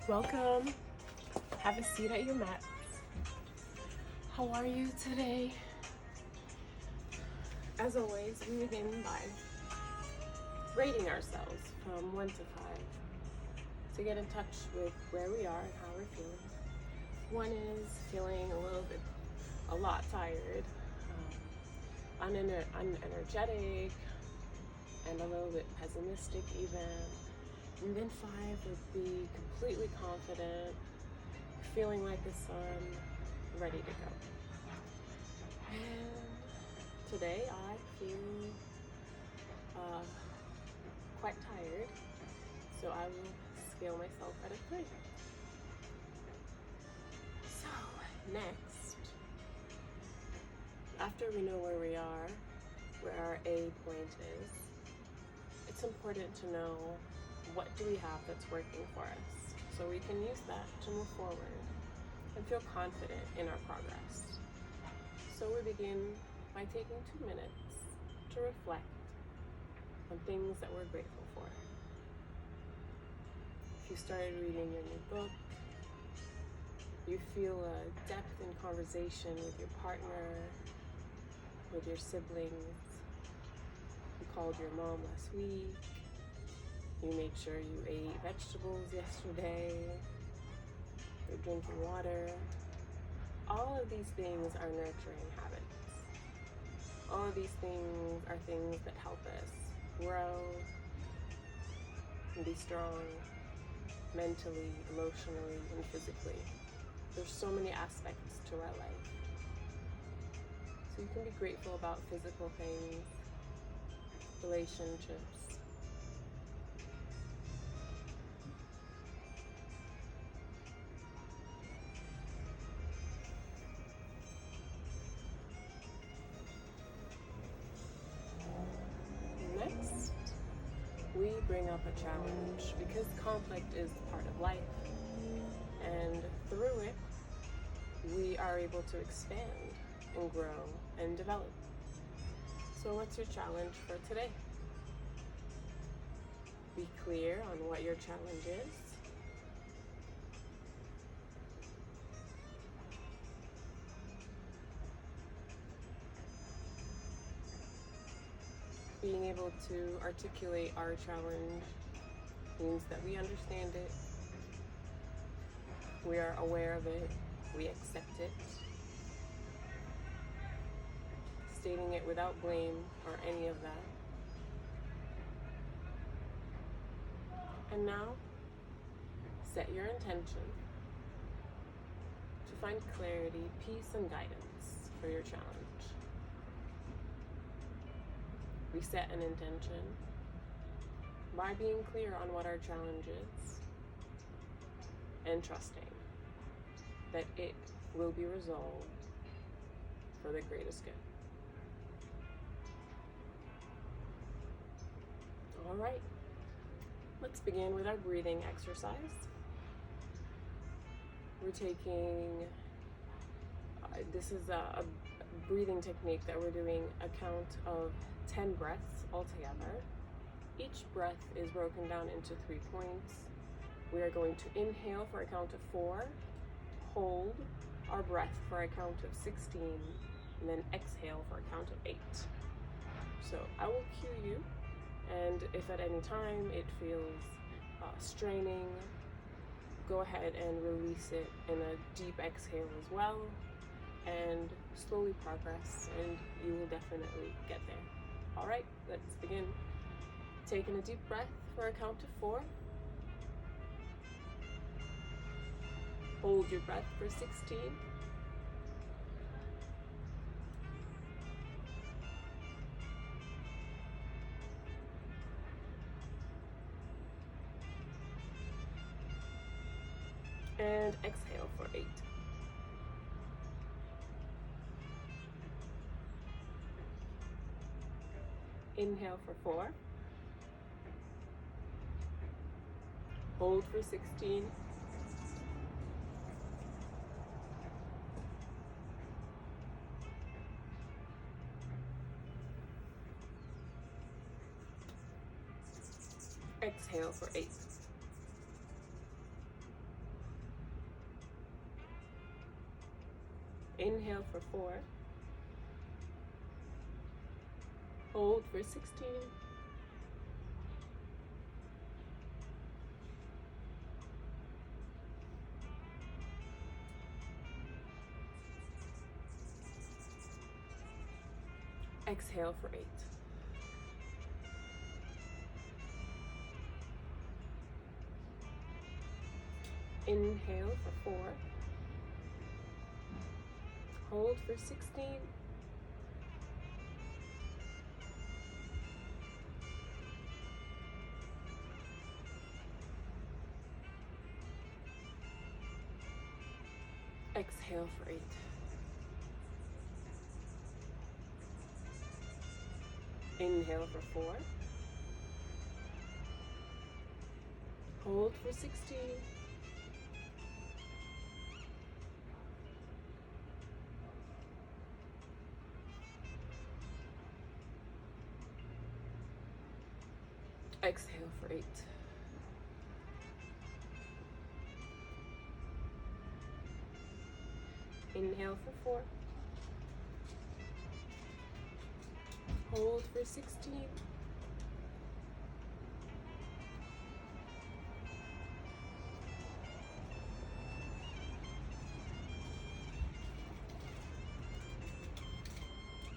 Welcome. Have a seat at your mat. How are you today? As always, we begin by rating ourselves from 1 to 5 to get in touch with where we are and how we're feeling. 1 is feeling a lot tired, unenergetic, and a little bit pessimistic even. And then 5 would be completely confident, feeling like the sun, ready to go. And today I feel quite tired, so I will scale myself at a 3. So next, after we know where we are, where our A point is, it's important to know what do we have that's working for us, so we can use that to move forward and feel confident in our progress. So we begin by taking 2 minutes to reflect on things that we're grateful for. If you started reading your new book, you feel a depth in conversation with your partner, with your siblings, you called your mom last week, you made sure you ate vegetables yesterday, you're drinking water. All of these things are nurturing habits. All of these things are things that help us grow and be strong mentally, emotionally, and physically. There's so many aspects to our life. So you can be grateful about physical things, relationships. Next, we bring up a challenge because conflict is part of life, and through it, we are able to expand and grow and develop. So what's your challenge for today? Be clear on what your challenge is. Being able to articulate our challenge means that we understand it, we are aware of it, we accept it. Stating it without blame or any of that. And now, set your intention to find clarity, peace, and guidance for your challenge. We set an intention by being clear on what our challenge is and trusting that it will be resolved for the greatest good. All right, let's begin with our breathing exercise. We're taking, this is a breathing technique that we're doing a count of 10 breaths altogether. Each breath is broken down into 3 points. We are going to inhale for a count of 4, hold our breath for a count of 16, and then exhale for a count of 8. So I will cue you, and if at any time it feels straining, go ahead and release it in a deep exhale as well, and slowly progress, and you will definitely get there. All right, let's begin. Taking a deep breath for a count of 4. Hold your breath for 16. And exhale for 8. Inhale for 4. Hold for 16. Exhale for 8. Inhale for 4. Hold for 16. Exhale for 8. Inhale for 4. Hold for 16. Exhale for 8. Inhale for 4. Hold for 16. Exhale for 8. Inhale for 4. Hold for 16.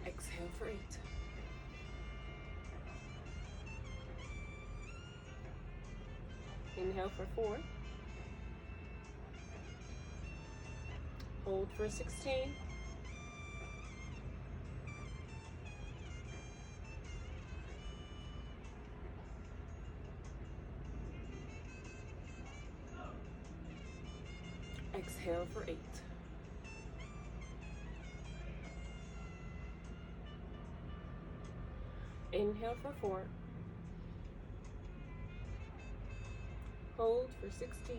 Exhale for 8. Inhale for 4. Hold for 16. Exhale for 8. Inhale for 4. Hold for 16.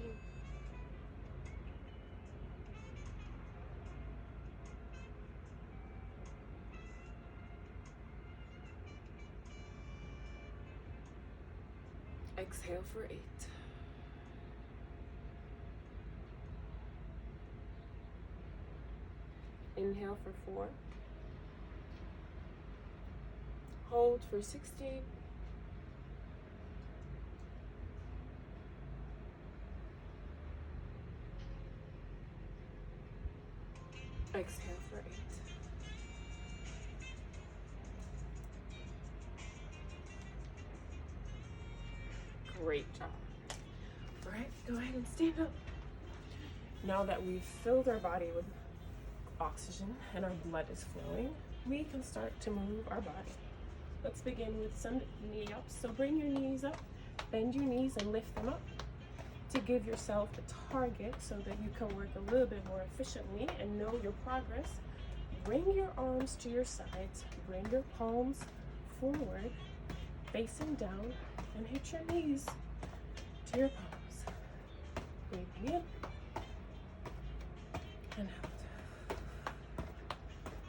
Exhale for 8. Inhale for 4. Hold for 16. Exhale for 8. Great job. All right, go ahead and stand up. Now that we've filled our body with oxygen and our blood is flowing, we can start to move our body. Let's begin with some knee ups. So bring your knees up, bend your knees and lift them up to give yourself a target so that you can work a little bit more efficiently and know your progress. Bring your arms to your sides, bring your palms forward, facing down, and hit your knees to your palms. Breathing in and out.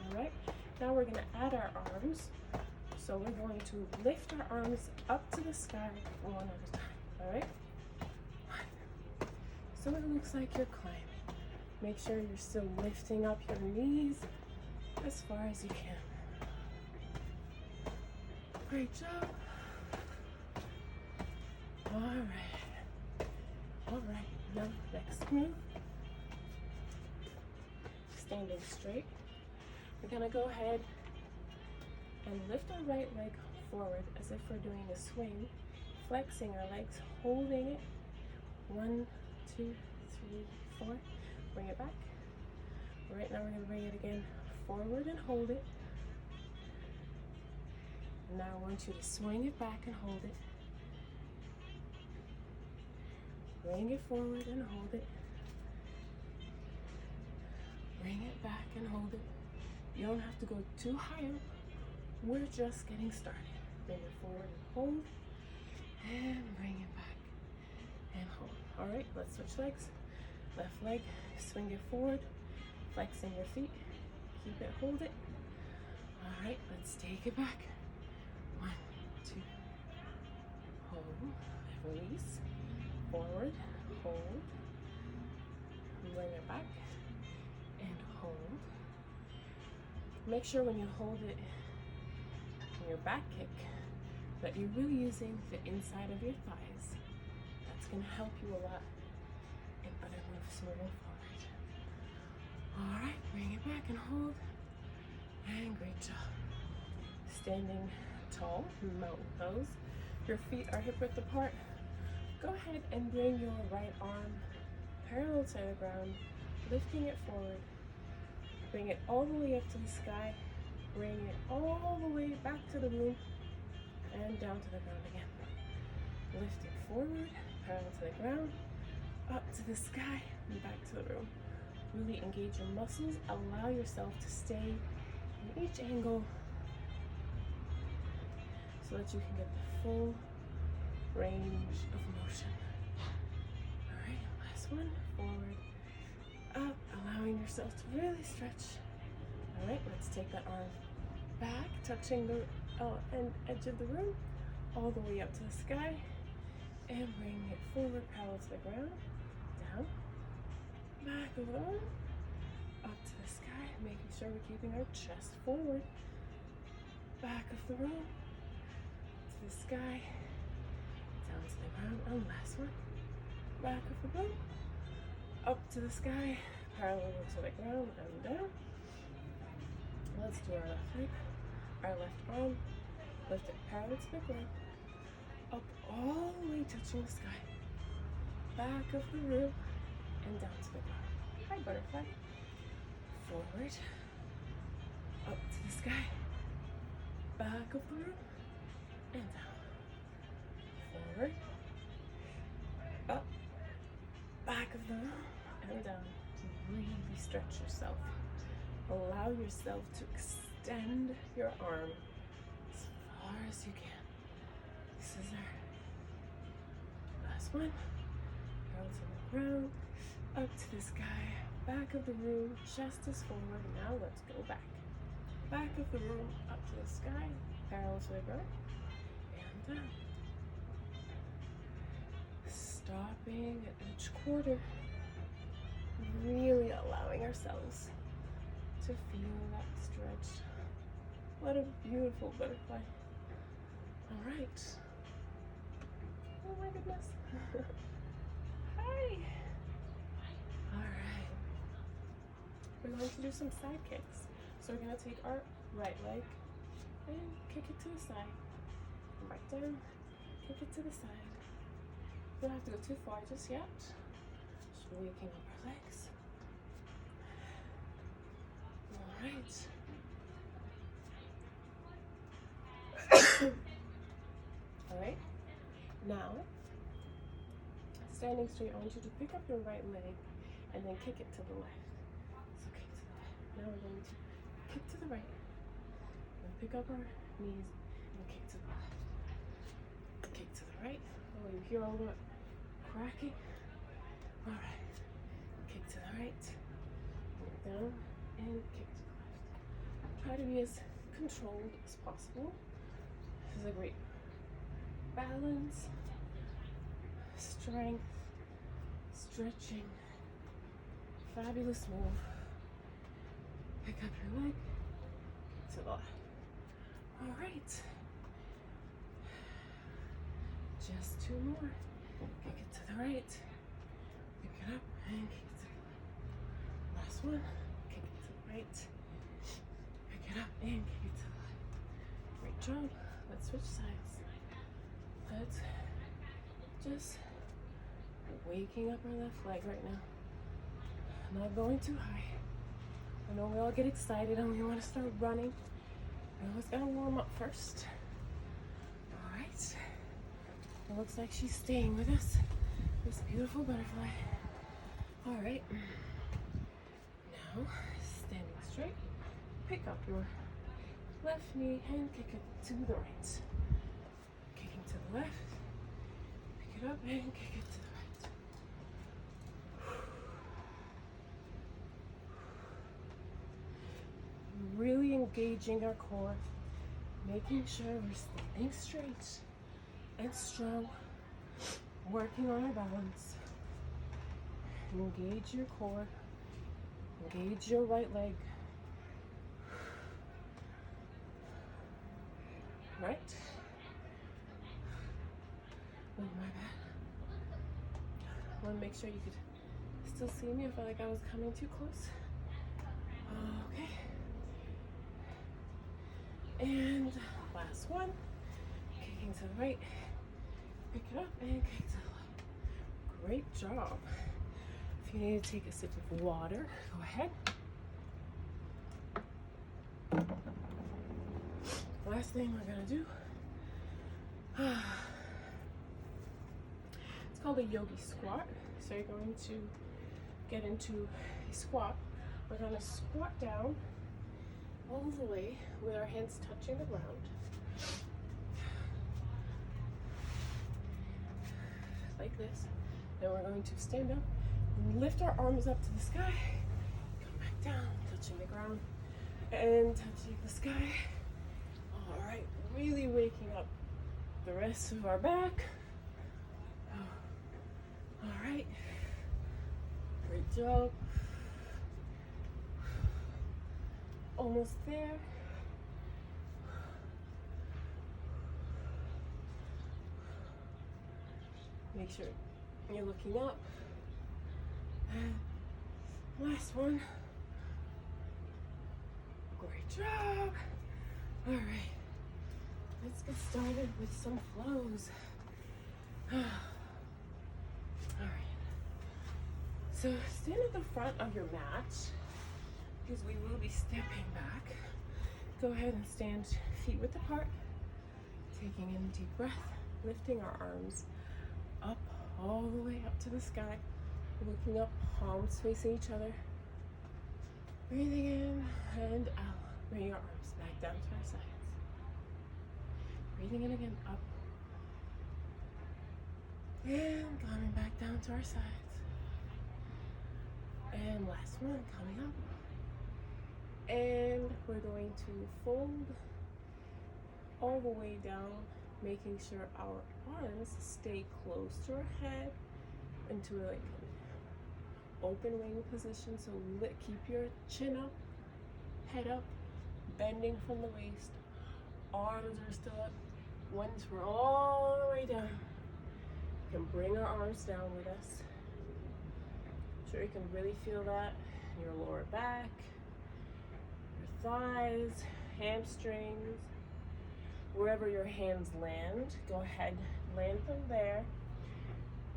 All right, now we're gonna add our arms. So we're going to lift our arms up to the sky one at a time, all right? So it looks like you're climbing. Make sure you're still lifting up your knees as far as you can. Great job. All right. All right, now next move. Standing straight. We're gonna go ahead and lift our right leg forward as if we're doing a swing, flexing our legs, holding it. 1, 2, 3, 4. Bring it back. All right, now we're gonna bring it again forward and hold it. Now I want you to swing it back and hold it. Bring it forward and hold it. Bring it back and hold it. You don't have to go too high up. We're just getting started. Bring it forward and hold, and bring it back and hold. All right, let's switch legs. Left leg, swing it forward, flexing your feet. Keep it, hold it. All right, let's take it back. 1, 2, hold, release, forward, hold, bring it back, and hold, Make sure when you hold it in your back kick that you're really using the inside of your thighs. That's going to help you a lot in other moves moving forward. All right, bring it back and hold. And great job. Standing tall, mountain pose. Your feet are hip width apart. Go ahead and bring your right arm parallel to the ground, lifting it forward. Bring it all the way up to the sky. Bring it all the way back to the room and down to the ground again. Lift it forward, parallel to the ground, up to the sky, and back to the room. Really engage your muscles. Allow yourself to stay in each angle so that you can get the full range of motion. All right, last one. Forward, up, allowing yourself to really stretch. All right, let's take that arm back, touching the edge of the room, all the way up to the sky, and bring it forward, parallel to the ground, down, back over the arm, up to the sky, making sure we're keeping our chest forward, back of the room, to the sky, down to the ground, and last one, back of the room, up to the sky, parallel to the ground, and down. Let's do our left leg, our left arm, lift it parallel to the ground, up all the way touching the sky, back of the room, and down to the ground. High butterfly, forward, up to the sky, back of the room, and down. Forward, up, back of the room, and down. Really stretch yourself. Allow yourself to extend your arm as far as you can. This is our last one. Parallel to the ground, up to the sky, back of the room, chest is forward. Now let's go back. Back of the room, up to the sky, parallel to the ground, and down. Stopping at each quarter. Really allowing ourselves to feel that stretch. What a beautiful butterfly. All right. Oh my goodness. Hi. All right. We're going to do some side kicks. So we're going to take our right leg and kick it to the side. Right down, kick it to the side. We don't have to go too far just yet. Just waking up our legs. All right. All right. Now, standing straight, I want you to pick up your right leg and then kick it to the left. So kick to the left. Now we're going to kick to the right and pick up our knees and kick to the left. Kick to the right. Oh, you hear all that cracking? All right. Kick to the right. Move down and kick to the left. Try to be as controlled as possible. This is a great balance, strength, stretching, fabulous move. Pick up your leg to the left. All right. Just two more. Kick it to the right. Pick it up and kick it to the left. Last one. Kick it to the right. Pick it up and kick it to the left. Great job. Let's switch sides. Let's just waking up our left leg right now. Not going too high. I know we all get excited and we want to start running. We always gotta warm up first. All right. It looks like she's staying with us. This beautiful butterfly. All right. Now, standing straight, pick up your left knee and kick it to the right. Kicking to the left, pick it up and kick it to the right. Really engaging our core, making sure we're staying straight and strong, working on our balance. Engage your core, engage your right leg. right? Oh, my bad. I want to make sure you could still see me. I felt like I was coming too close. Okay. And last one. Kicking to the right. Pick it up and kick to the left. Great job. If you need to take a sip of water, go ahead. Last thing we're gonna do. It's called a yogi squat. So you're going to get into a squat. We're gonna squat down all the way with our hands touching the ground. Like this. Then we're going to stand up and lift our arms up to the sky. Come back down, touching the ground and touching the sky. All right, really waking up the rest of our back. All right, great job. Almost there. Make sure you're looking up. Last one. Great job. All right, let's get started with some flows. All right. So stand at the front of your mat because we will be stepping back. Go ahead and stand feet width apart, taking in a deep breath, lifting our arms up all the way up to the sky, looking up, palms facing each other. Breathing in and out. Bring your arms back down to our sides. Breathing in again, up. And coming back down to our sides. And last one, coming up. And we're going to fold all the way down, making sure our arms stay close to our head into like an open wing position. So keep your chin up, head up, bending from the waist. Arms are still up. Once we're all the way down, we can bring our arms down with us. Sure you can really feel that in your lower back, your thighs, hamstrings, wherever your hands land. Go ahead, land them there.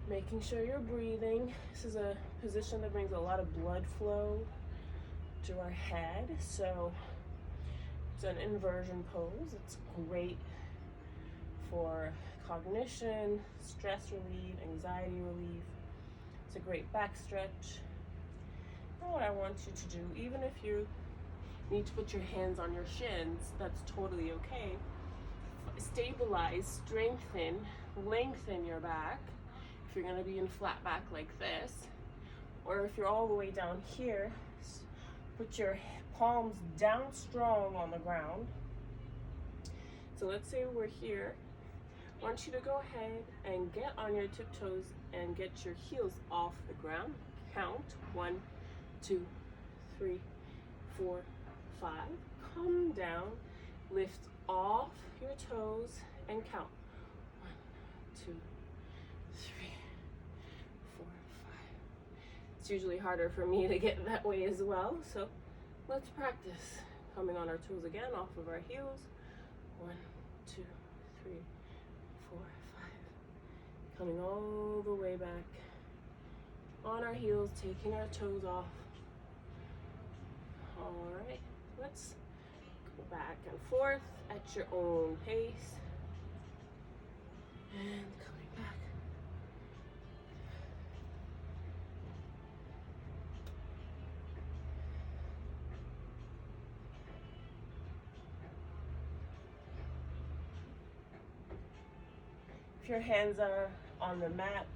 Making sure you're breathing. This is a position that brings a lot of blood flow to our head. So it's an inversion pose. It's great for cognition, stress relief, anxiety relief. It's a great back stretch. And what I want you to do, even if you need to put your hands on your shins, that's totally okay. Stabilize, strengthen, lengthen your back. If you're going to be in flat back like this, or if you're all the way down here, put your palms down strong on the ground. So let's say we're here. I want you to go ahead and get on your tiptoes and get your heels off the ground. Count 1, 2, 3, 4, 5. Come down, lift off your toes and count 1, 2, 3, 4, 5. It's usually harder for me to get that way as well, so let's practice. Coming on our toes again, off of our heels. 1, 2, 3, 4, 5. Coming all the way back on our heels, taking our toes off. All right, let's go back and forth at your own pace. And coming back. If your hands are on the mat,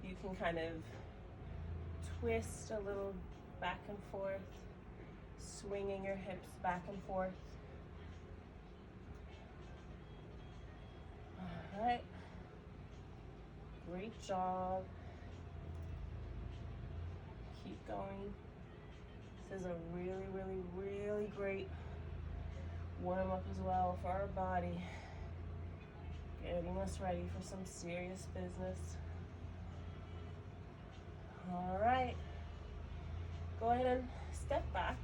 you can kind of twist a little back and forth, swinging your hips back and forth. All right, great job. Keep going. This is a really, really, really great warm up as well for our body, getting us ready for some serious business. All right, go ahead and step back,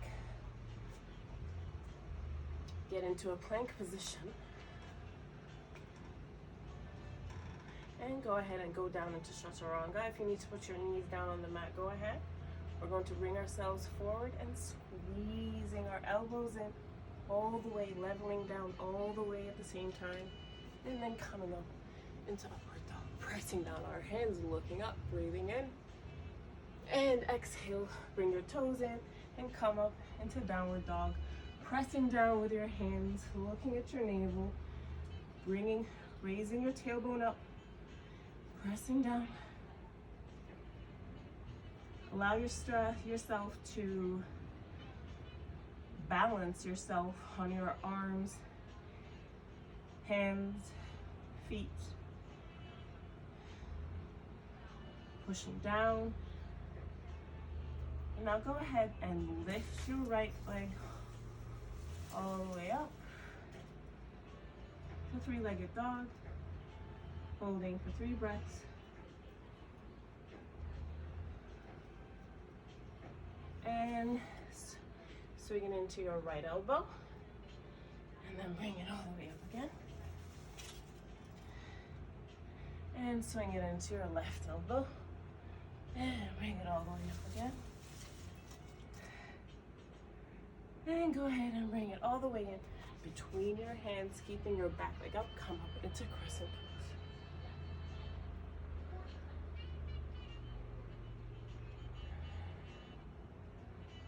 get into a plank position, and go ahead and go down into Chaturanga. If you need to put your knees down on the mat, go ahead. We're going to bring ourselves forward and squeezing our elbows in all the way, leveling down all the way at the same time, and then coming up into upward dog, pressing down our hands, looking up, breathing in, and exhale, bring your toes in and come up into downward dog, pressing down with your hands, looking at your navel, raising your tailbone up, pressing down. Allow yourself to balance yourself on your arms, hands, feet. Pushing down. And now go ahead and lift your right leg all the way up. The three-legged dog. Holding for 3 breaths. And swinging into your right elbow, and then bring it all the way up again. And swing it into your left elbow, and bring it all the way up again. And go ahead and bring it all the way in between your hands, keeping your back leg up. Come up into crescent pose.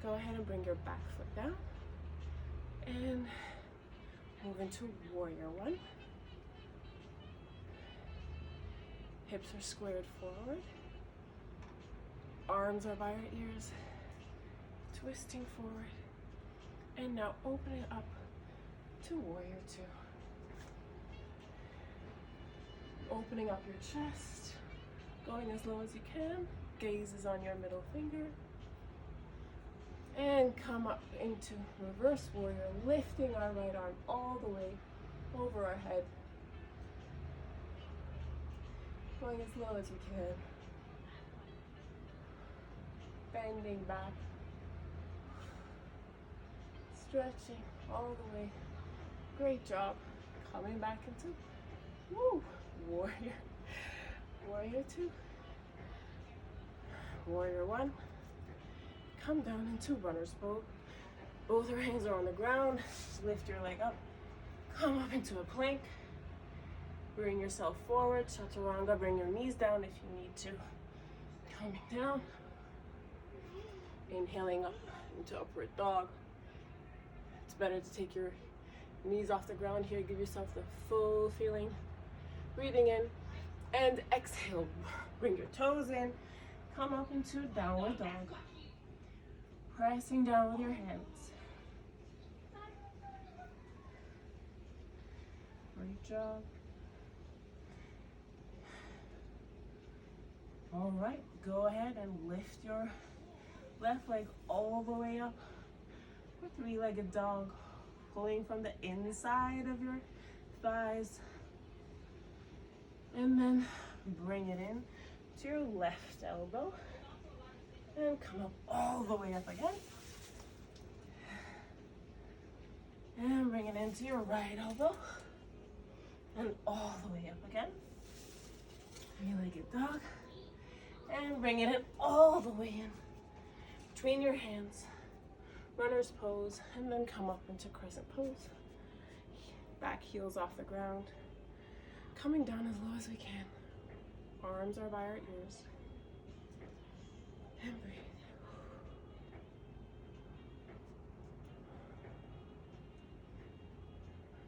Go ahead and bring your back foot down and move into warrior one. Hips are squared forward. Arms are by our ears, twisting forward. And now opening up to warrior two. Opening up your chest, going as low as you can. Gaze is on your middle finger. And come up into reverse warrior, lifting our right arm all the way over our head. Going as low as you can. Bending back. Stretching all the way. Great job. Coming back into warrior. Warrior two. Warrior one. Come down into runner's pose. Both our hands are on the ground. Just lift your leg up. Come up into a plank. Bring yourself forward. Chaturanga. Bring your knees down if you need to. Coming down. Inhaling up into upward dog. It's better to take your knees off the ground here. Give yourself the full feeling. Breathing in and exhale. Bring your toes in. Come up into downward dog. Pressing down with your hands. Great job. All right, go ahead and lift your left leg all the way up for three-legged dog, pulling from the inside of your thighs. And then bring it in to your left elbow. And come up all the way up again. And bring it into your right elbow. And all the way up again. Three-legged dog. And bring it in all the way in. Between your hands. Runner's pose. And then come up into crescent pose. Back heels off the ground. Coming down as low as we can. Arms are by our ears. And breathe.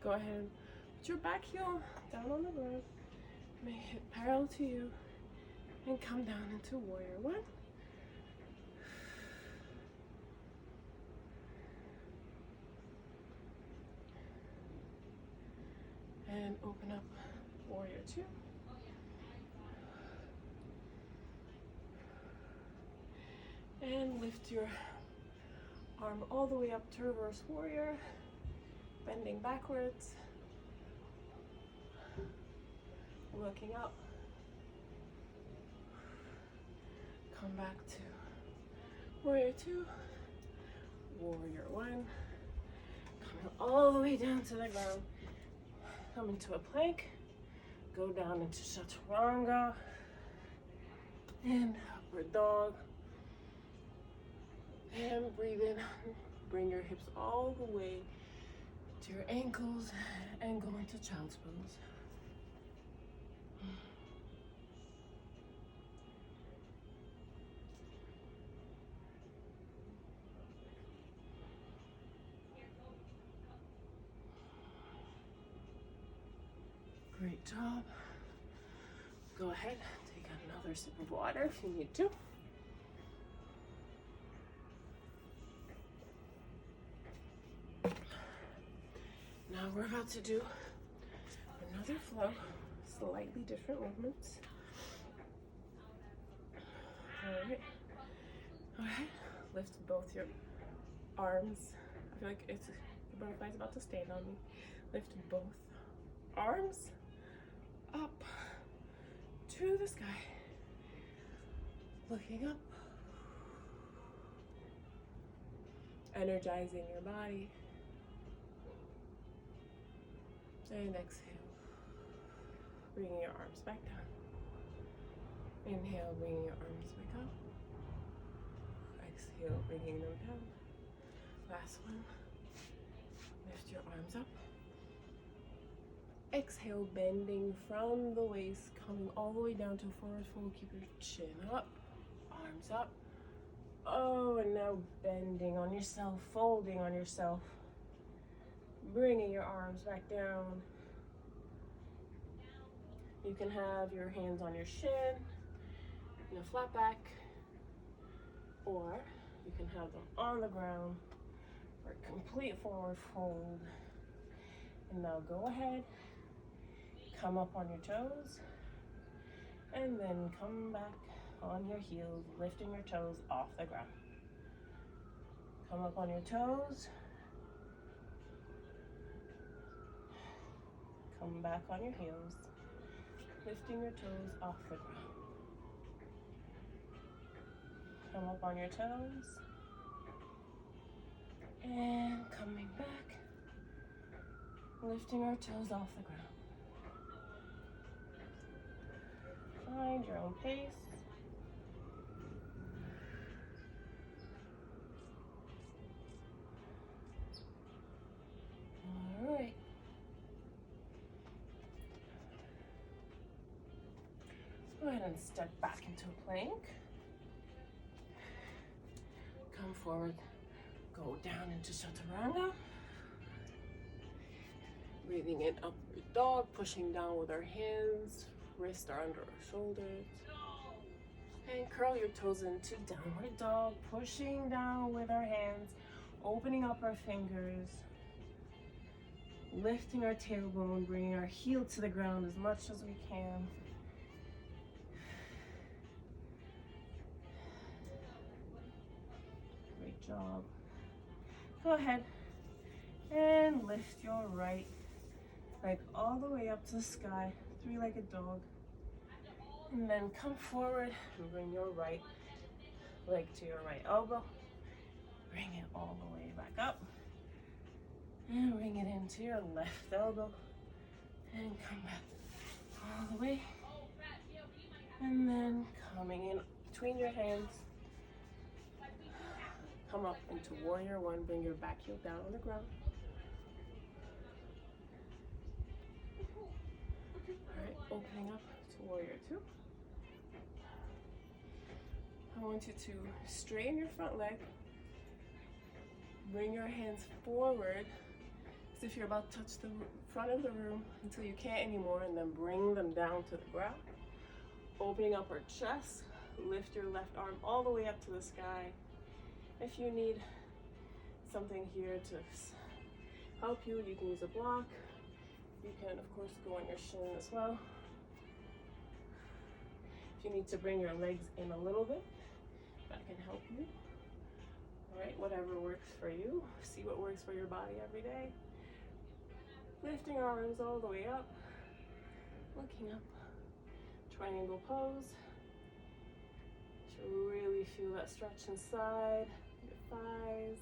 Go ahead and put your back heel down on the ground. Make it parallel to you. And come down into warrior one. And open up warrior two. And lift your arm all the way up to reverse warrior. bending backwards, looking up, come back to warrior two, warrior one, coming all the way down to the ground, come into a plank, go down into chaturanga, and upward dog, and breathe in, bring your hips all the way to your ankles, and go into child's pose. Great job. Go ahead, take another sip of water if you need to. Now we're about to do another flow, slightly different movements. All right, lift both your arms. I feel like the butterfly's about to stand on me. Lift both arms up to the sky, looking up, energizing your body, and exhale, bringing your arms back down. Inhale, bringing your arms back up. Exhale, bringing them down. Last one, lift your arms up. Exhale, bending from the waist, coming all the way down to forward fold. Keep your chin up, arms up. Oh, and now bending on yourself, folding on yourself, bringing your arms back down. You can have your hands on your shin in a flat back, or you can have them on the ground for a complete forward fold. And now go ahead, come up on your toes, and then come back on your heels, lifting your toes off the ground. Come up on your toes, come back on your heels, lifting your toes off the ground. Come up on your toes, and coming back, lifting our toes off the ground. Find your own pace. All right. Let's go ahead and step back into a plank. Come forward, go down into chaturanga. Breathing in upward dog, pushing down with our hands. Wrists are under our shoulders. And curl your toes into downward dog, pushing down with our hands, opening up our fingers, lifting our tailbone, bringing our heel to the ground as much as we can. Great job. Go ahead and lift your right leg all the way up to the sky, three-legged dog. And then come forward and bring your right leg to your right elbow. Bring it all the way back up. And bring it into your left elbow. And come back all the way. And then coming in between your hands. Come up into warrior one. Bring your back heel down on the ground. All right, opening up to warrior two. I want you to straighten your front leg. Bring your hands forward as if you're about to touch the front of the room until you can't anymore, and then bring them down to the ground. Opening up our chest, lift your left arm all the way up to the sky. If you need something here to help you, you can use a block. You can, of course, go on your shin as well. If you need to bring your legs in a little bit, that can help you. All right, whatever works for you. See what works for your body every day. Lifting our arms all the way up, looking up. Triangle pose. To really feel that stretch inside your thighs.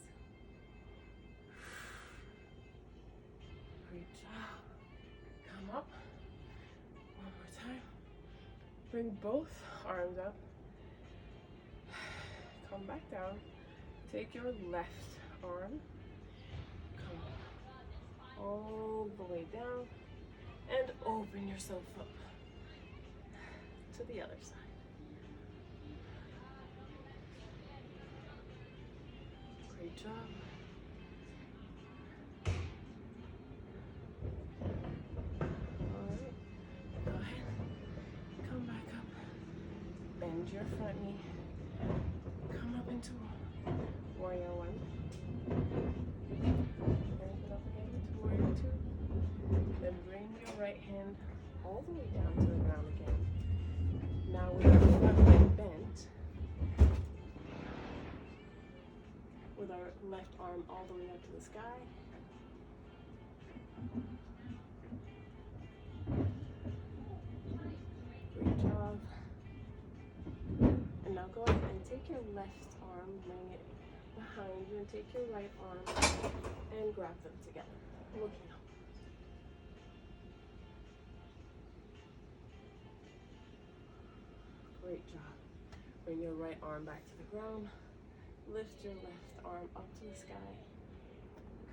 Great job. Come up. One more time. Bring both arms up. Come back down. Take your left arm. Come all the way down. And open yourself up to the other side. Great job. Alright, go ahead. Come back up. Bend your front knee. Come up into warrior one. Bend it up again into warrior two. Then bring your right hand all the way down to the ground again. Now with our front leg bent, with our left arm all the way up to the sky. Great job. And now go ahead and take your left arm, bring it behind you, and take your right arm and grab them together, looking up. Great job. Bring your right arm back to the ground. Lift your left arm up to the sky.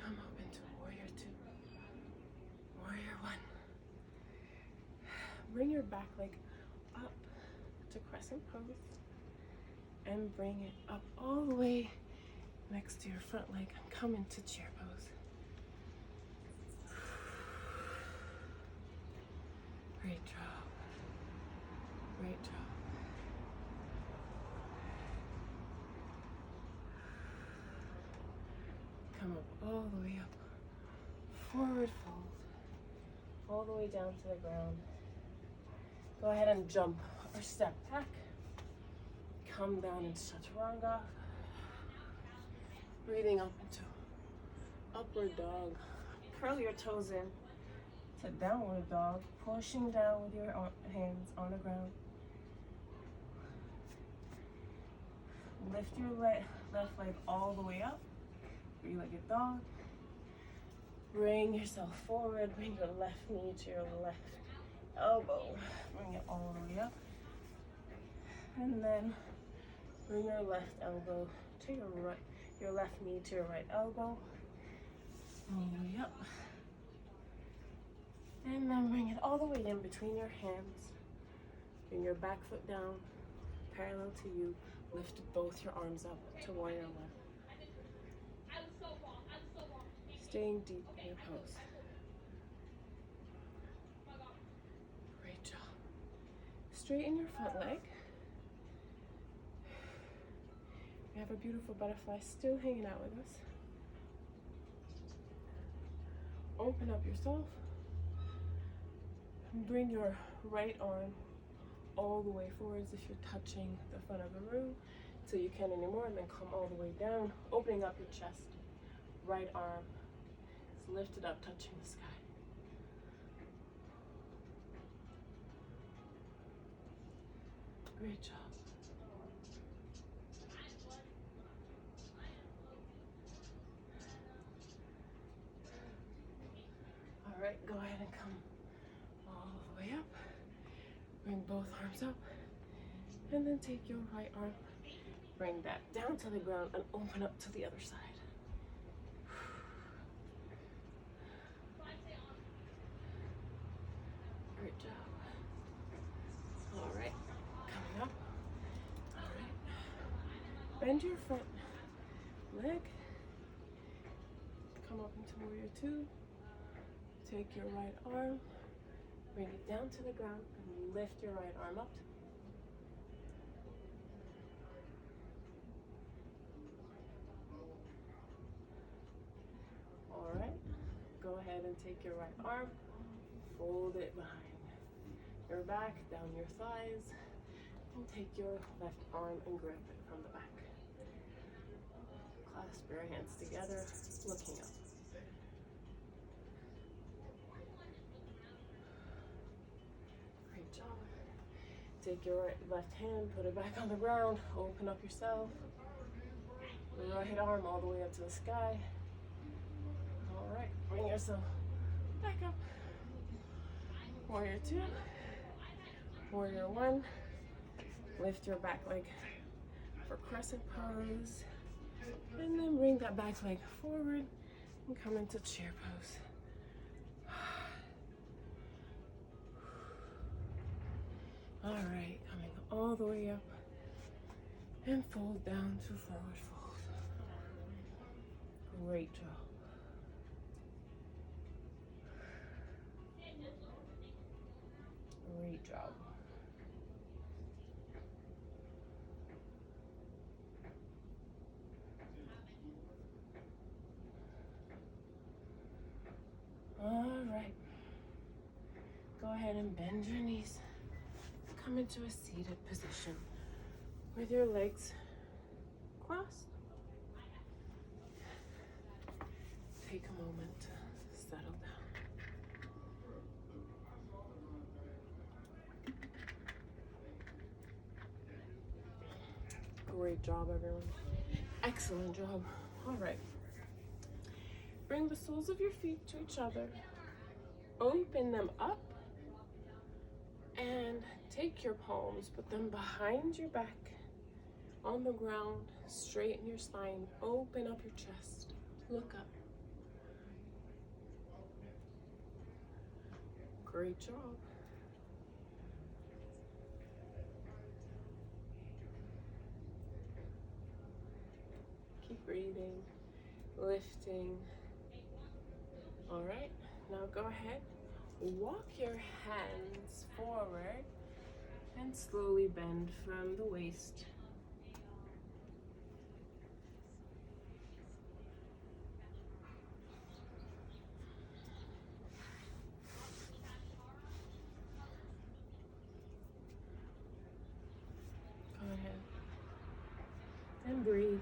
Come up into warrior two. Warrior one. Bring your back leg up to crescent pose. And bring it up all the way next to your front leg and come into chair pose. Great job. Great job. Come up all the way up. Forward fold. All the way down to the ground. Go ahead and jump or step back. Come down into chaturanga. Breathing up into upward dog. Curl your toes in to downward dog. Pushing down with your hands on the ground. Lift your left leg all the way up. Three-legged dog. Bring yourself forward. Bring your left knee to your left elbow. Bring it all the way up. And then bring your left elbow to your right, your left knee to your right elbow. All the way up. And then bring it all the way in between your hands. Bring your back foot down, parallel to you. Lift both your arms up to warrior one. Staying deep in your pose. Great job. Straighten your front leg. We have a beautiful butterfly still hanging out with us. Open up yourself. Bring your right arm all the way forwards if you're touching the front of the room till you can't anymore, and then come all the way down, opening up your chest. Right arm is lifted up, touching the sky. Great job. All right, go ahead and come all the way up. Bring both arms up. And then take your right arm, bring that down to the ground and open up to the other side. Great job. All right, coming up. All right. Bend your front leg. Come up into warrior two. Take your right arm, bring it down to the ground, and lift your right arm up. All right, go ahead and take your right arm, fold it behind your back, down your thighs, and take your left arm and grip it from the back. Clasp your hands together, looking up. take your left hand, put it back on the ground, open up yourself. Right arm all the way up to the sky. All right, bring yourself back up. Warrior two, warrior one. Lift your back leg for crescent pose. And then bring that back leg forward and come into chair pose. All right, coming all the way up and fold down to forward fold. Great job. Great job. All right. Go ahead and bend your knees. Come into a seated position with your legs crossed. Take a moment to settle down. Great job, everyone. Excellent job. All right. Bring the soles of your feet to each other. Open them up. And take your palms, put them behind your back, on the ground, straighten your spine, open up your chest, look up. Great job. Keep breathing, lifting. All right, now go ahead. Walk your hands forward and slowly bend from the waist. Go ahead and breathe.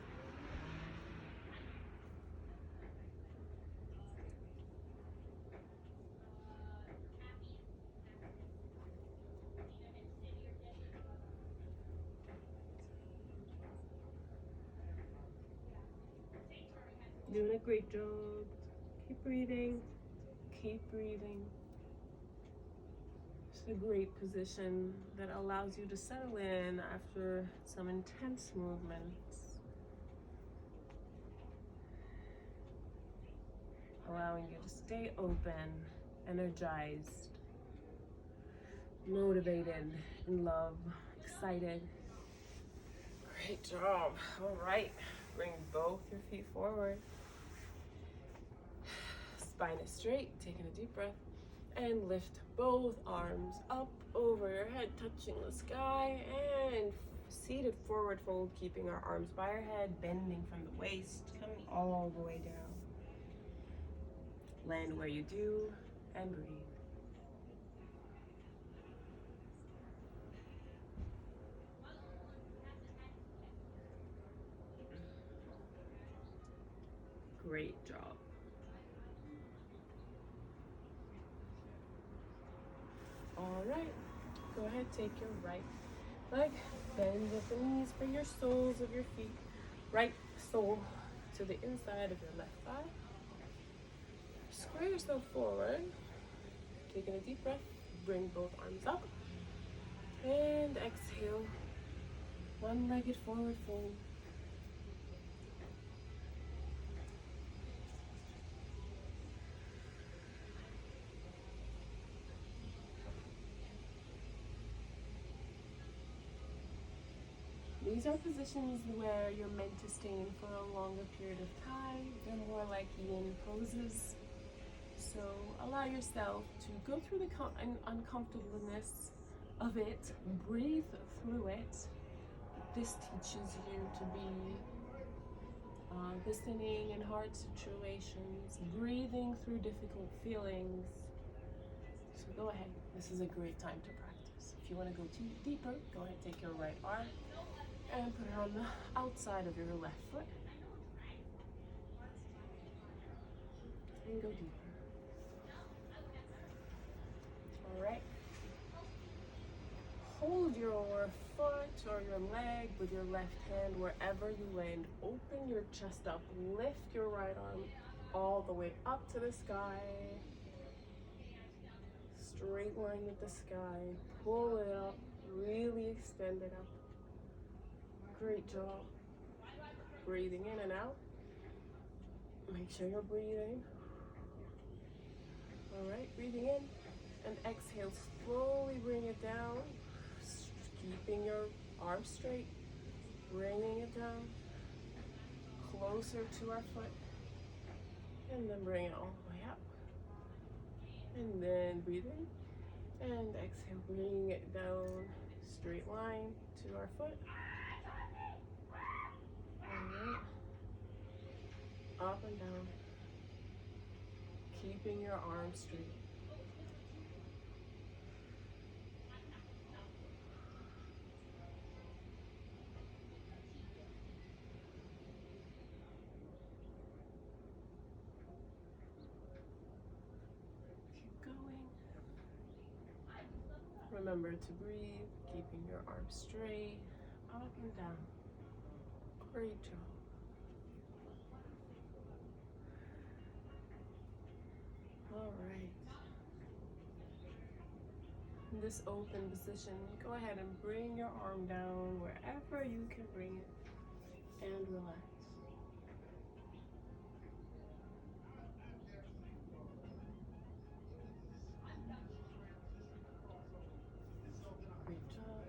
Doing a great job. Keep breathing. Keep breathing. It's a great position that allows you to settle in after some intense movements. Allowing you to stay open, energized, motivated, in love, excited. Great job. All right. Bring both your feet forward. Spine is straight, taking a deep breath, and lift both arms up over your head, touching the sky, and seated forward fold, keeping our arms by our head, bending from the waist, coming all the way down. Land where you do, and breathe. Great job. All right, go ahead, take your right leg, bend at the knees, bring your soles of your feet, right sole to the inside of your left thigh. Square yourself forward, taking a deep breath, bring both arms up, and exhale, one-legged forward fold. These are positions where you're meant to stay in for a longer period of time. They're more like yin poses. So allow yourself to go through the uncomfortableness of it, breathe through it. This teaches you to be listening in hard situations, breathing through difficult feelings. So go ahead, this is a great time to practice. If you want to go deeper, go ahead, take your right arm and put it on the outside of your left foot. And go deeper. All right. hold your foot or your leg with your left hand wherever you land. Open your chest up, lift your right arm all the way up to the sky. Straight line with the sky. Pull it up, really extend it up. Great job. Breathing in and out. Make sure you're breathing. All right, breathing in and exhale. Slowly bring it down. Keeping your arms straight. Bringing it down. Closer to our foot. And then bring it all the way up. And then breathe in. And exhale, bring it down. Straight line to our foot. All right. Up and down. Keeping your arms straight. Keep going. Remember to breathe, keeping your arms straight, up and down. Great job. All right. In this open position, go ahead and bring your arm down wherever you can bring it and relax. Great job.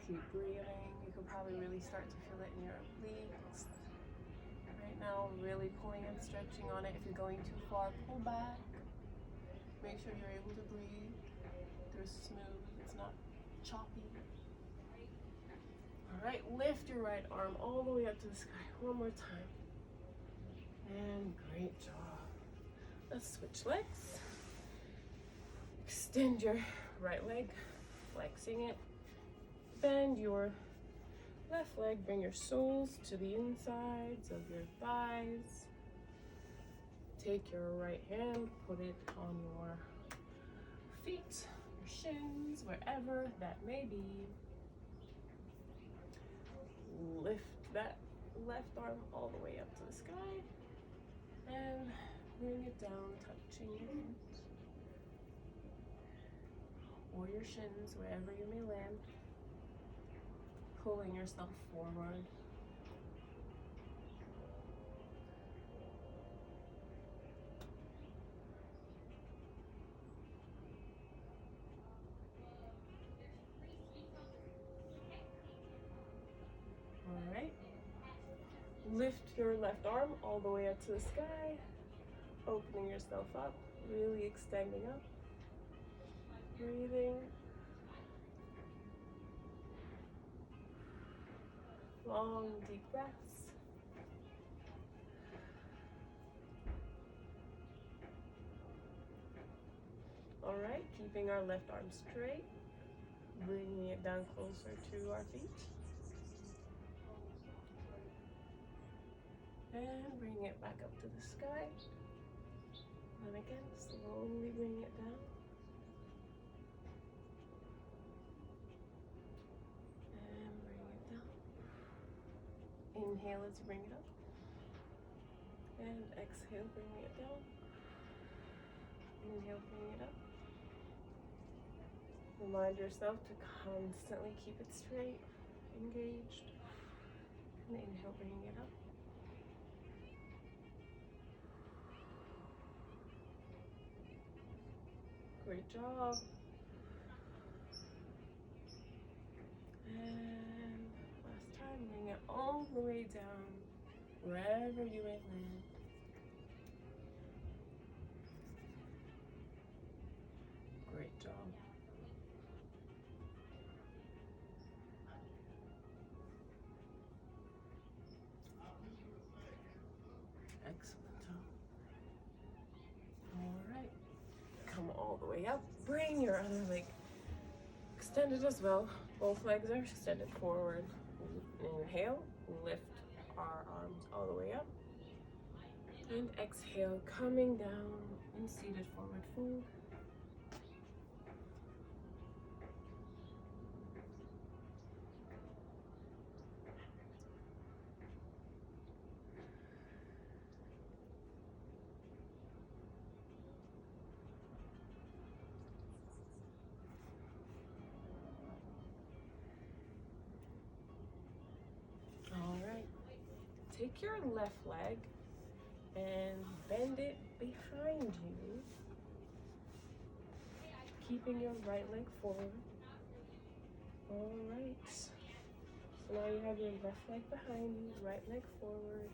Keep breathing. You can probably really start to feel it in your obliques. Right now, really pulling and stretching on it. If you're going too far, pull back. Make sure you're able to breathe. They're smooth, it's not choppy. All right, lift your right arm all the way up to the sky. One more time. And great job. Let's switch legs. Extend your right leg, flexing it. Bend your left leg, bring your soles to the insides of your thighs. Take your right hand, put it on your feet, your shins, wherever that may be. Lift that left arm all the way up to the sky and bring it down, touching your feet or your shins, wherever you may land. Pulling yourself forward. All right. Lift your left arm all the way up to the sky, opening yourself up, really extending up. Breathing. Long, deep breaths. All right, keeping our left arm straight, bringing it down closer to our feet. And bring it back up to the sky. And again, slowly bring it down. And bring it down. Inhale as you bring it up. And exhale, bringing it down. Inhale, bring it up. Remind yourself to constantly keep it straight, engaged. And inhale, bringing it up. Great job. And last time, bring it all the way down, wherever you may land. Great job. Excellent job. All right. Come all the way up. Bring your other leg extended as well. Both legs are extended forward. Inhale, lift our arms all the way up. And exhale, coming down in seated forward fold. take your left leg and bend it behind you, keeping your right leg forward. All right. So now you have your left leg behind you, right leg forward.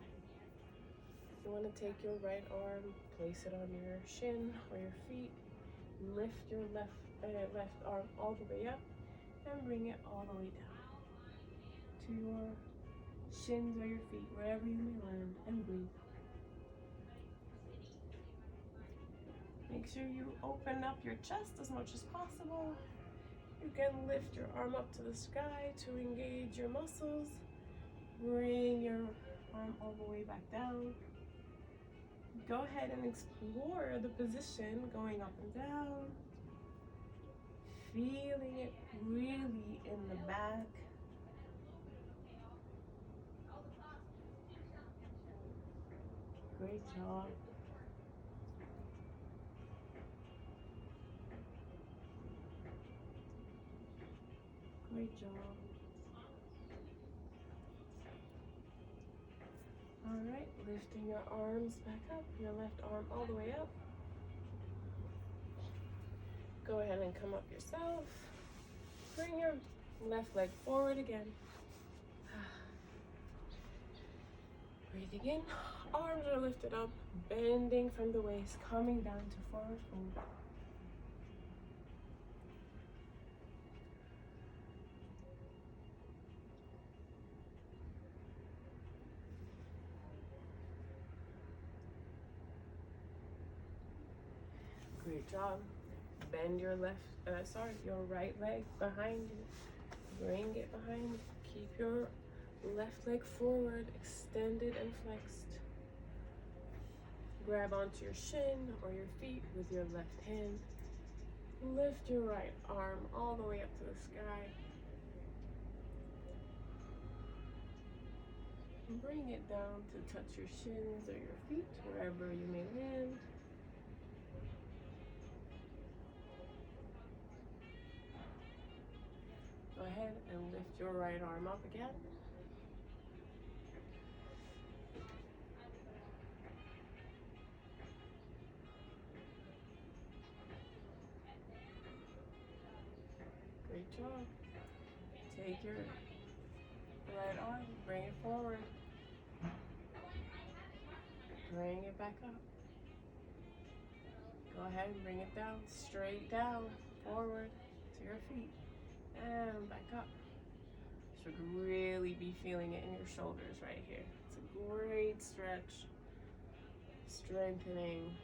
You want to take your right arm, place it on your shin or your feet, lift your left arm all the way up, and bring it all the way down to your shins or your feet, wherever you may land, and breathe. Make sure you open up your chest as much as possible. You can lift your arm up to the sky to engage your muscles. Bring your arm all the way back down. Go ahead and explore the position, going up and down. Feeling it really in the back. Great job. Great job. All right, lifting your arms back up, your left arm all the way up. Go ahead and come up yourself. Bring your left leg forward again. Breathing in, arms are lifted up, bending from the waist, coming down to forward fold. Great job. Bend your your right leg behind you. Bring it behind you. Keep your left leg forward, extended and flexed. Grab onto your shin or your feet with your left hand. Lift your right arm all the way up to the sky. Bring it down to touch your shins or your feet, wherever you may land. Go ahead and lift your right arm up again. Great job. Take your right arm, bring it forward. Bring it back up. Go ahead and bring it down, straight down, forward to your feet, and back up. Should really be feeling it in your shoulders right here. It's a great stretch, strengthening.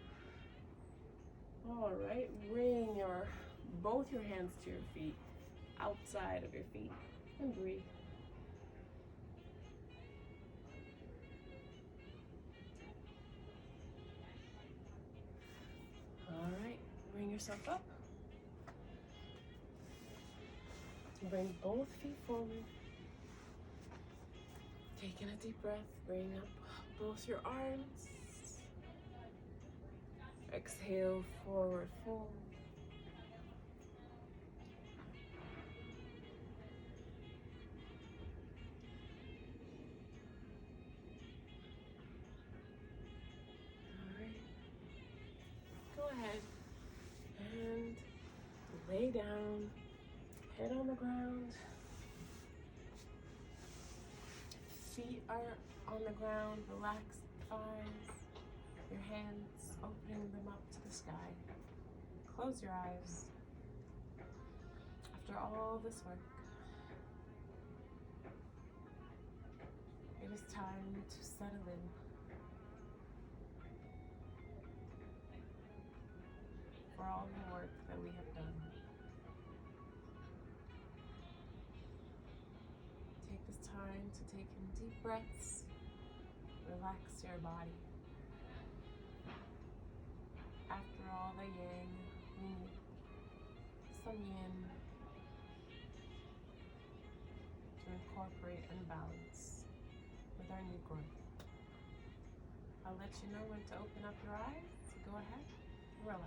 All right, bring both your hands to your feet, outside of your feet, and breathe. All right, bring yourself up. Bring both feet forward. Taking a deep breath, bring up both your arms. Exhale, forward fold. All right. Go ahead and lay down, head on the ground. Feet are on the ground, relax the thighs, your hands opening them up to the sky. Close your eyes. After all this work, it is time to settle in. For all the work that we have done. Take this time to take in deep breaths. Relax your body. After all the yang, we need some yin to incorporate and balance with our new growth. I'll let you know when to open up your eyes. So go ahead, relax.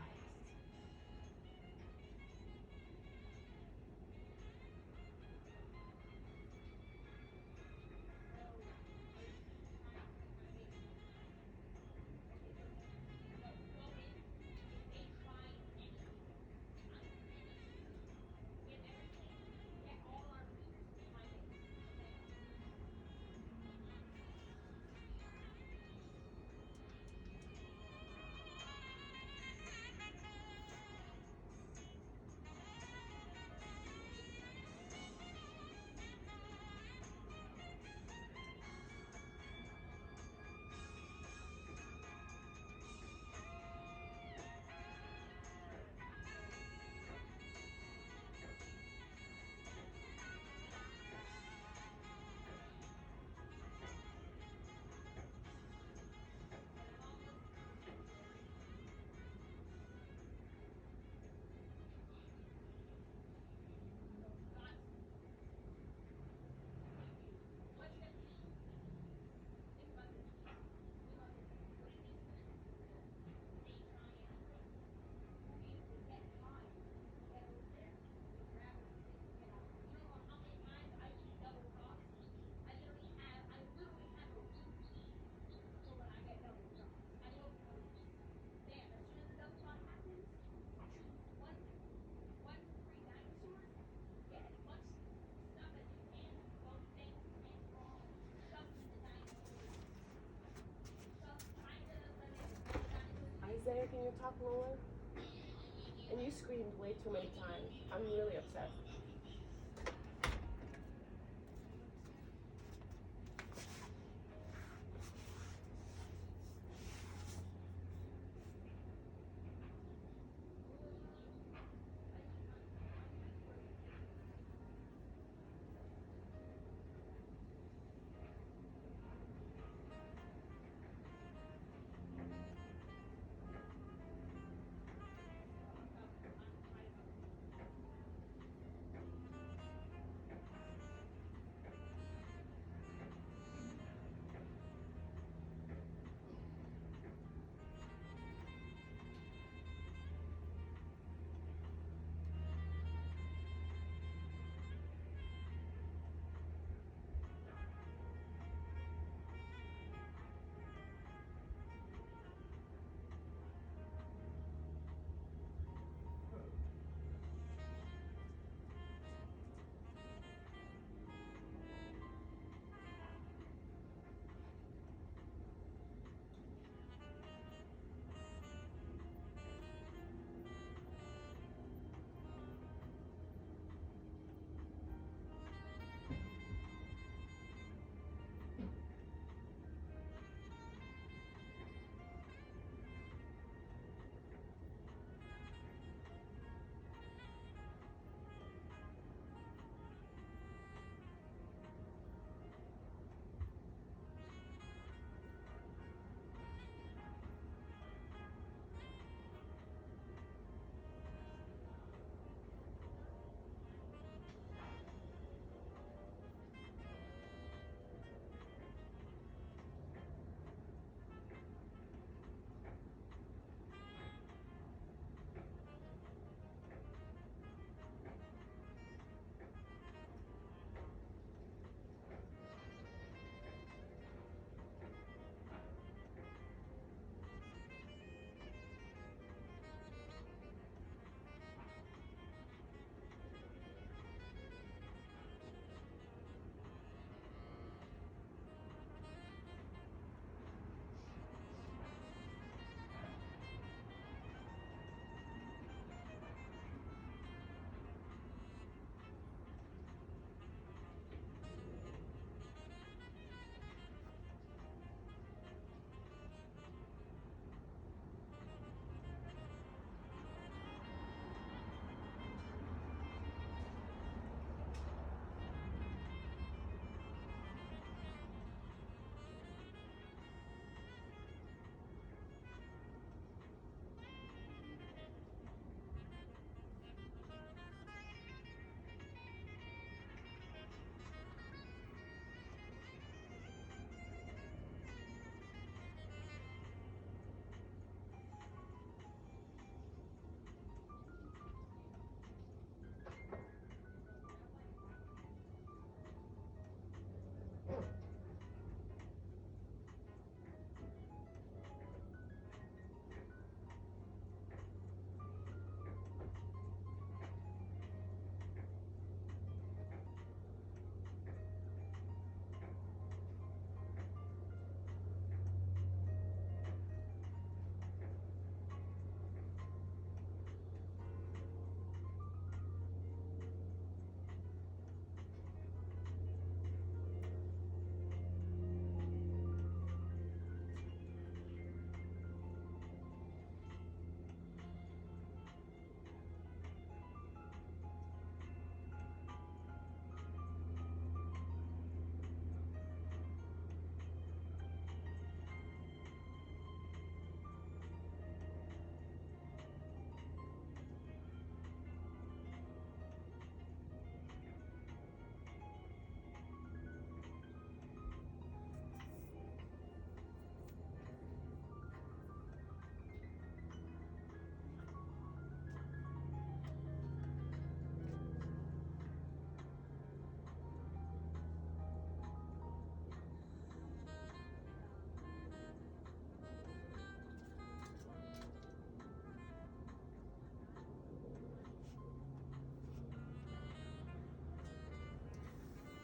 TikTok rolling, and you screamed way too many times. I'm really upset.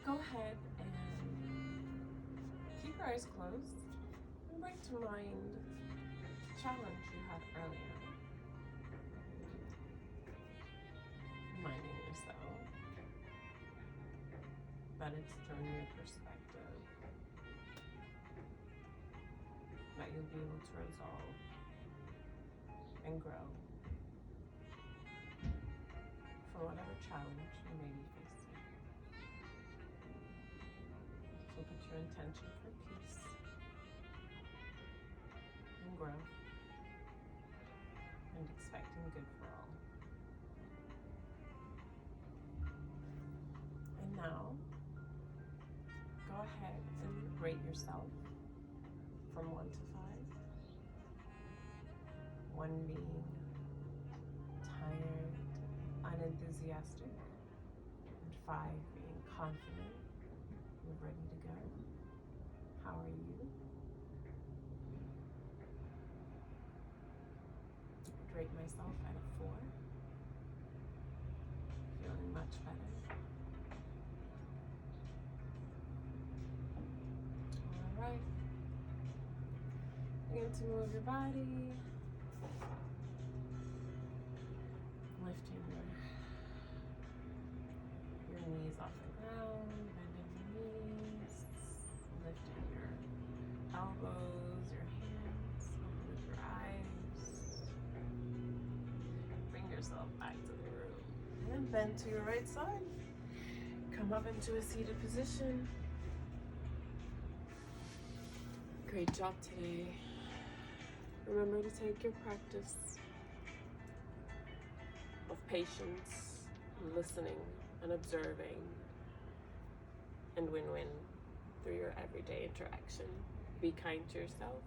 Go ahead and keep your eyes closed and bring to mind the challenge you had earlier. but it's through a new perspective that you'll be able to resolve and grow from whatever challenge you may be facing. So put your intention for peace and growth and expecting good for all. And now, go ahead and rate yourself from 1 to 5. 1 being tired, unenthusiastic, and 5 being confident and ready to go. How are you? I'd rate myself at a 4. Feeling much better. Alright. Begin to move your body. Lifting your knees off the ground, bending your knees, lifting your elbows, your hands, open up your eyes. Bring yourself back to the room. And bend to your right side. Come up into a seated position. Great job today. Remember to take your practice of patience, and listening, and observing, and win-win through your everyday interaction. Be kind to yourself.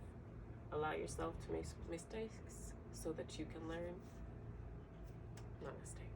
Allow yourself to make mistakes so that you can learn. Namaste.